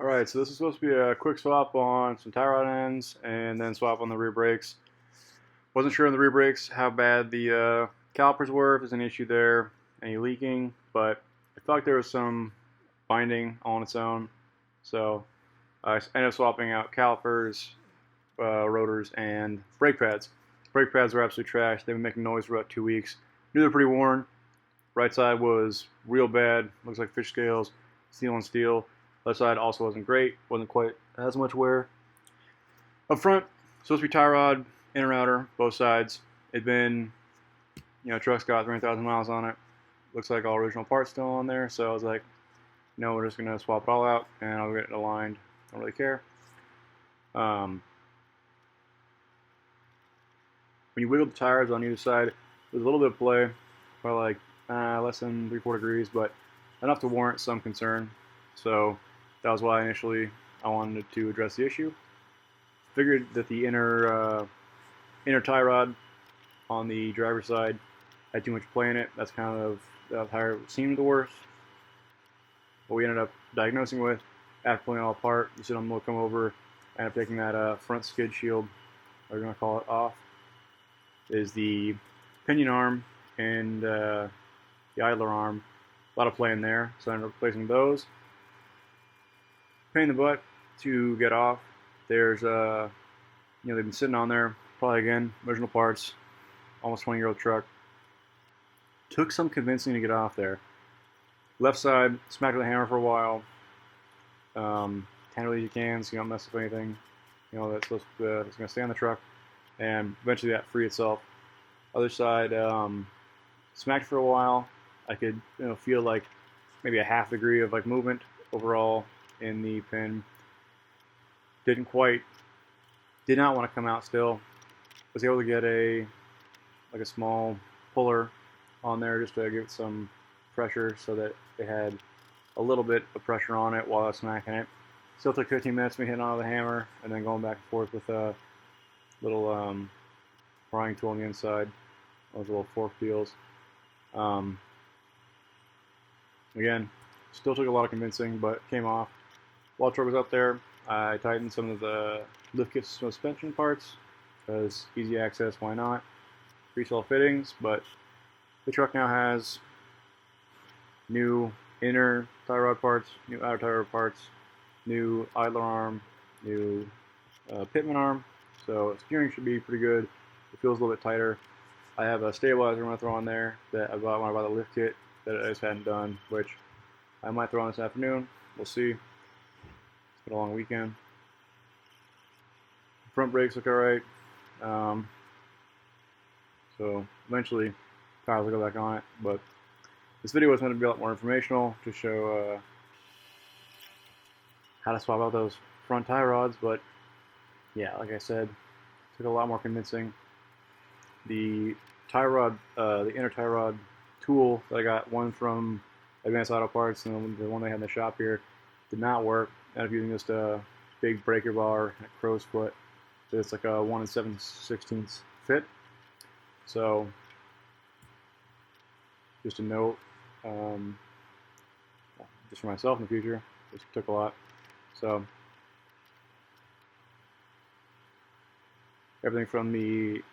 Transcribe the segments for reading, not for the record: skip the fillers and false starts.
Alright, so this is supposed to be a quick swap on some tie rod ends and then swap on the rear brakes. Wasn't sure on the rear brakes how bad the calipers were, if there's an issue there, any leaking, but I felt like there was some binding on its own. So I ended up swapping out calipers, rotors, and brake pads. Brake pads were absolute trash. They've been making noise for about 2 weeks. Knew they're pretty worn. Right side was real bad. Looks like fish scales, steel on steel. Left side also wasn't great. Wasn't quite as much wear. Up front, supposed to be tie rod, inner outer, both sides. It'd been, truck's got 300,000 miles on it. Looks like all original parts still on there. So I was like, no, we're just gonna swap it all out and I'll get it aligned. Don't really care. When you wiggle the tires on either side, there's a little bit of play, probably like less than 3/4 degrees, but enough to warrant some concern. So that was why initially I wanted to address the issue. Figured that the inner tie rod on the driver's side had too much play in it. That's kind of how it seemed the worst. What we ended up diagnosing with, after pulling it all apart, you see them will come over, end up taking that front skid shield, or you're going to call it, off, is the pinion arm and the idler arm. A lot of play in there, so I ended up replacing those. Pain in the butt to get off. There's they've been sitting on there, probably again, original parts, almost 20-year-old truck. Took some convincing to get off there. Left side, smacked with a hammer for a while. Handle as you can so you don't mess up anything. That's supposed to, it's going to stay on the truck, and eventually that free itself. Other side, smacked for a while. I could feel like maybe a half degree of movement overall in the pin. Did not want to come out still. Was able to get a small puller on there just to give it some pressure so that it had a little bit of pressure on it while I was smacking it. Still took 15 minutes me hitting on the hammer and then going back and forth with a little prying tool on the inside. Those little fork deals. Again, still took a lot of convincing, but came off. While the truck was up there, I tightened some of the lift kit suspension parts because easy access, why not? Freestyle fittings, but the truck now has new inner tie rod parts, new outer tie rod parts, new idler arm, new pitman arm, so steering should be pretty good. It feels a little bit tighter. I have a stabilizer I'm going to throw on there that I bought when I bought the lift kit that I just hadn't done, which I might throw on this afternoon. We'll see. It's been a long weekend. Front brakes look alright. So eventually tires will go back on it, but this video was meant to be a lot more informational to show how to swap out those front tie rods, but yeah, like I said, took a lot more convincing. The tie rod, the inner tie rod tool that I got, one from Advanced Auto Parts and the one they had in the shop here, did not work. I ended up using just a big breaker bar and a crow's foot. So it's like a 1 7/16 fit. So just a note, just for myself in the future, this took a lot. So everything from the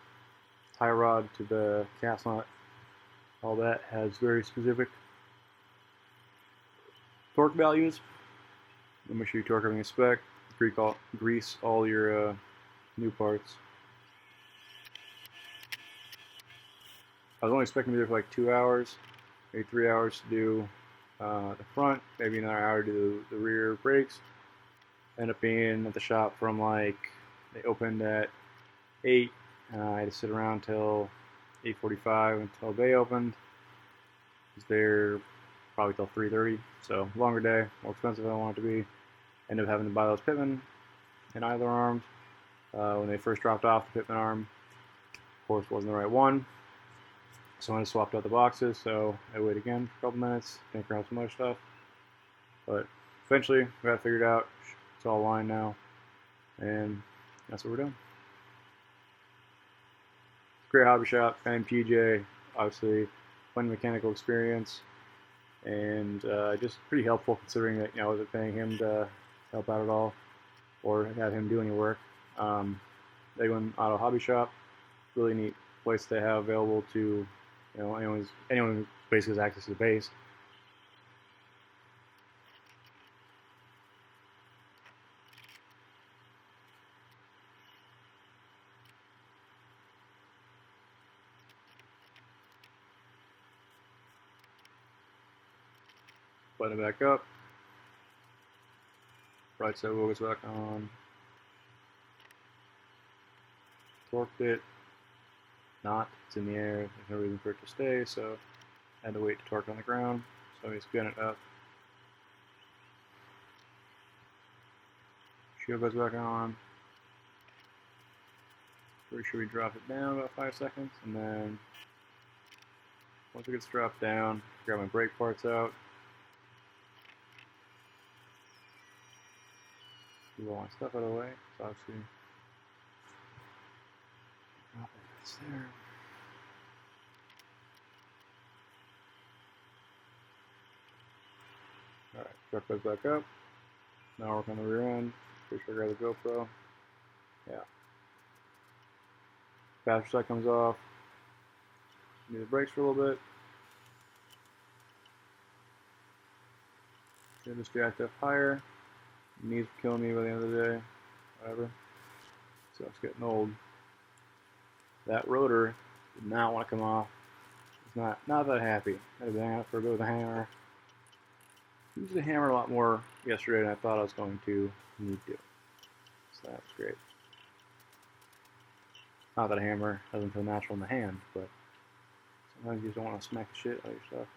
tie rod to the cast nut, all that has very specific torque values. Make sure you torque everything spec. Grease all your new parts. I was only expecting to be there for like 2 hours, maybe 3 hours to do the front, maybe another hour to do the rear brakes. Ended up being at the shop from they opened at 8. I had to sit around till 8:45 until they opened. I was there probably till 3:30, so longer day, more expensive than I wanted it to be. Ended up having to buy those pitman and idler arms. When they first dropped off, the pitman arm, of course, wasn't the right one. So I swapped out the boxes, so I waited again for a couple minutes, tinker around some other stuff. But eventually, we got it figured out. It's all aligned now, and that's what we're doing. Great hobby shop, and PJ, obviously, plenty of mechanical experience, and just pretty helpful considering that I wasn't paying him to help out at all, or have him do any work. Egwin Auto Hobby Shop, really neat place they have available to, anyone who basically has access to the base. Button it back up. Right side wheel goes back on. Torqued it. It's in the air. There's no reason for it to stay, so I had to wait to torque on the ground. So we spin it up. Shield goes back on. Pretty sure we drop it down about 5 seconds, and then once it gets dropped down, grab my brake parts out. Move all my stuff out of the way. So obviously, drop it. It's there. Alright, truck goes back up. Now work on the rear end. Pretty sure I grab the GoPro. Yeah. Passenger side comes off. Need the brakes for a little bit. Get this jacked up higher. Knees were killing me by the end of the day. Whatever. So it's getting old. That rotor did not want to come off. It's not that happy. I had to bang out for a bit with a hammer. Used the hammer a lot more yesterday than I thought I was going to need to. So that was great. Not that a hammer doesn't feel natural in the hand, but sometimes you just don't want to smack the shit out of your stuff.